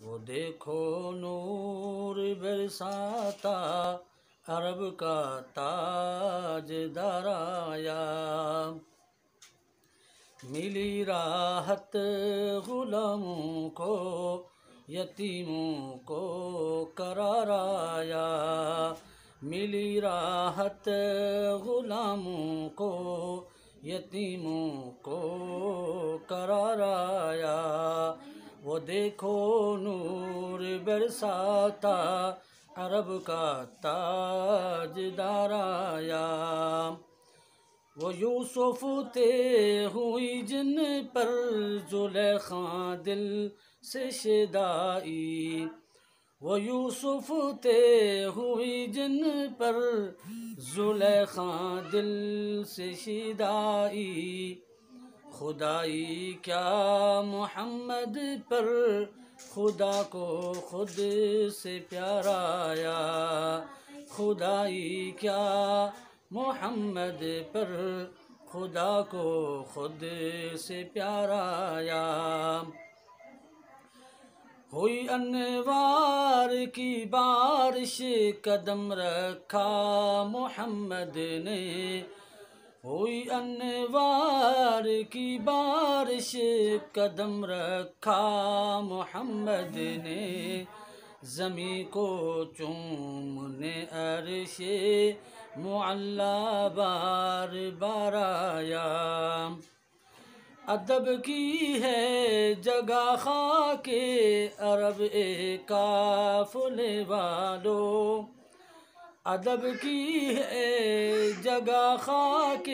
وہ دیکھو نور برساتا عرب کا تاجدار آیا، ملی راحت غلاموں کو یتیموں کو قرار آیا، ملی راحت غلاموں کو یتیموں کو قرار آیا۔ وہ دیکھو نور برساتا عرب کا تاجدار آیا، وہ یوسف تھے ہوئی جن پر زلیخا دل سے شیدائی، وہ یوسف تھے ہوئی جن پر زلیخا دل سے شیدائی، خدائی کیا محمد پر خدا کو خود سے پیار آیا، خدائی کیا محمد پر خدا کو خود سے پیار آیا۔ ہوئی انوار کی بارش قدم رکھا محمد نے، ہوئی انوار کی بارش قدم رکھا محمد نے، زمیں کو چومنے عرش معلی بار بار آیا، ادب کی ہے جگہ خاک عرب قافلے والو، ادب کی ہے جگہ خاک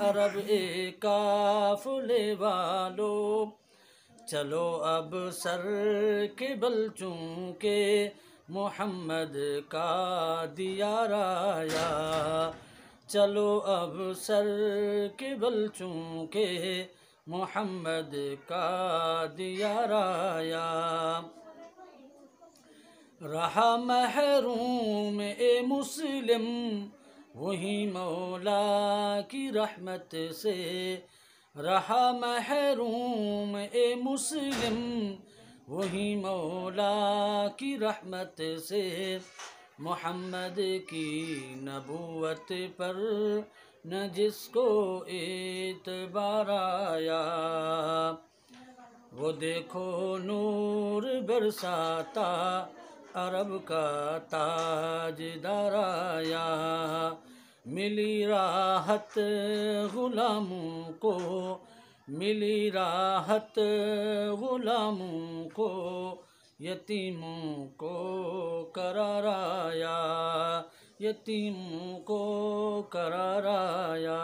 عرب قافلے والو، چلو اب سر قبل چونکہ محمد کا دیار آیا، چلو اب سر قبل چونکہ محمد کا دیار آیا۔ رہا محروم اے مسلم وہی مولا کی رحمت سے، رہا محروم اے مسلم وہی مولا کی رحمت سے، محمد کی نبوت پر نہ جس کو اعتبار آیا، وہ دیکھو نور برساتا عرب کا تاجدار آیا، ملی راحت غلاموں کو، ملی راحت غلاموں کو یتیموں کو قرار آیا، یتیموں کو قرار آیا۔